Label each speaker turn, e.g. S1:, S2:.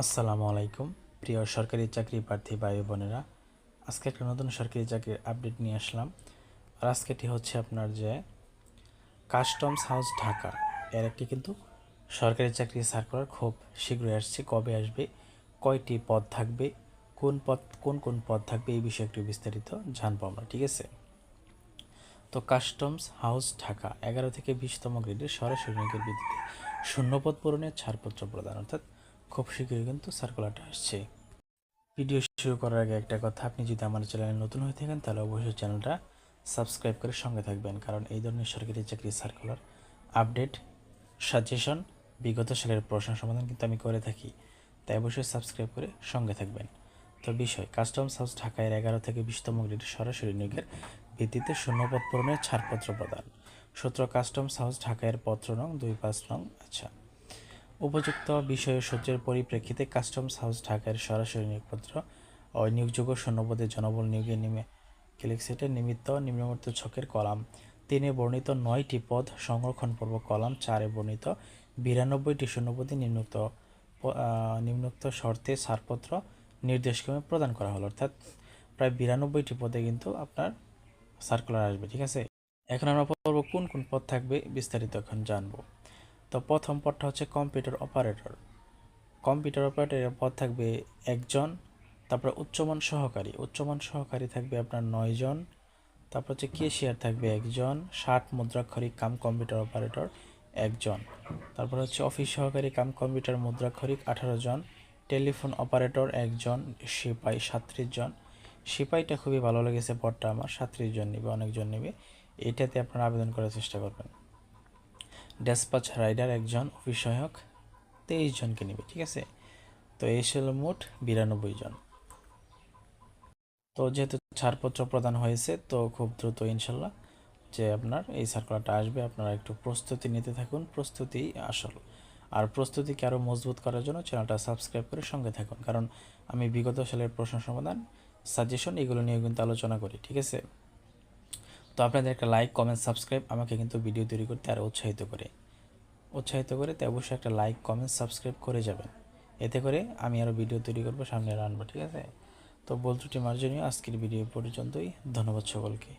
S1: আসসালামু আলাইকুম প্রিয় সরকারি চাকরি প্রার্থী ভাই বোনেরা। আজকে একটা নতুন সরকারি চাকরির আপডেট নিয়ে আসলাম। আর আজকেটি হচ্ছে আপনার যে কাস্টমস হাউস ঢাকা এর একটি কিন্তু সরকারি চাকরির সার্কুলার খুব শীঘ্রই আসছে। কবে আসবে, কয়টি পদ থাকবে, কোন কোন পদ থাকবে, এই বিষয়ে একটু বিস্তারিত জানবো আমরা, ঠিক আছে? তো কাস্টমস হাউস ঢাকা 11 থেকে 20তম গ্রেডের সরাসরি নিয়োগের ভিত্তিতে শূন্যপদ পূরণের ছাড়পত্র প্রদান, অর্থাৎ খুব শীঘ্রই কিন্তু সার্কুলারটা আসছে। ভিডিও শুরু করার আগে একটা কথা, আপনি যদি আমার চ্যানেলে নতুন হয়ে থাকেন তাহলে অবশ্যই চ্যানেলটা সাবস্ক্রাইব করে সঙ্গে থাকবেন, কারণ এই ধরনের সরকারি চাকরি সার্কুলার আপডেট সাজেশন বিগত সালের প্রশ্ন সমাধান কিন্তু আমি করে থাকি, তাই অবশ্যই সাবস্ক্রাইব করে সঙ্গে থাকবেন। তো বিষয়, কাস্টমস হাউস ঢাকায় 11 থেকে 20তম গ্রেডের সরাসরি নিয়োগের ভিত্তিতে শূন্যপদ পূরণের ছাড়পত্র প্রদান। সূত্র, কাস্টমস হাউস ঢাকায়ের পত্র নং 25 নং। আচ্ছা, উপযুক্ত বিষয়ে সূত্রের পরিপ্রেক্ষিতে কাস্টমস হাউস ঢাকার সরাসরি নিয়োগপত্র ও নিয়োগযোগ্য শূন্যপদে জনবল নিয়োগের ক্লিকসেটের নিমিত্ত নিম্নবর্ণিত ছকের কলাম 3-এ বর্ণিত 9টি পদ সংরক্ষণ পূর্ব কলাম 4-এ বর্ণিত 92টি শূন্যপদে নিম্নোক্ত শর্তে ছাড়পত্র নির্দেশক্রমে প্রদান করা হলো, অর্থাৎ প্রায় 92টি পদে কিন্তু আপনার সার্কুলার আসবে, ঠিক আছে? এখন আমরা পড়ব কোন কোন পদ থাকবে, বিস্তারিত এখন জানবো। তো প্রথম পদটা হচ্ছে কম্পিউটার অপারেটর। কম্পিউটার অপারেটরের পদ থাকবে একজন। তারপর উচ্চমান সহকারী থাকবে আপনার 9 জন। তারপর হচ্ছে কেশিয়ার থাকবে একজন। 60 মুদ্রাক্ষরিক কাম কম্পিউটার অপারেটর একজন। তারপর হচ্ছে অফিস সহকারী কাম কম্পিউটার মুদ্রাক্ষরিক 18 জন। টেলিফোন অপারেটর একজন। সিপাই 37 জন। সিপাইটা খুবই ভালো লেগেছে পদটা আমার, 37 জন নেবে, অনেকজন নেবে, এটাতে আপনারা আবেদন করার চেষ্টা করবেন। ডেসপাচ রাইডার একজন। অফিস সহায়ক 23 জনকে নেবে, ঠিক আছে? তো এই ছিল মোট 92 জন। তো যেহেতু ছাড়পত্র প্রদান হয়েছে, তো খুব দ্রুত ইনশাল্লাহ যে আপনার এই সার্কুলারটা আসবে, আপনারা একটু প্রস্তুতি নিতে থাকুন, প্রস্তুতি আসল। আর প্রস্তুতিকে আরও মজবুত করার জন্য চ্যানেলটা সাবস্ক্রাইব করে সঙ্গে থাকুন, কারণ আমি বিগত সালের প্রশ্ন সমাধান, সাজেশন এগুলো নিয়ে কিন্তু আলোচনা করি, ঠিক আছে? তো আপনাদের একটা লাইক, কমেন্ট, সাবস্ক্রাইব আমাকে কিন্তু ভিডিও তৈরি করতে আরও উৎসাহিত করে, তাই অবশ্যই একটা লাইক, কমেন্ট, সাবস্ক্রাইব করে যাবেন। এতে করে আমি আরও ভিডিও তৈরি করবো, সামনে আনবো, ঠিক আছে? তো ভুল ত্রুটি মার্জনীয়, আজকের ভিডিও পর্যন্তই। ধন্যবাদ সকলকে।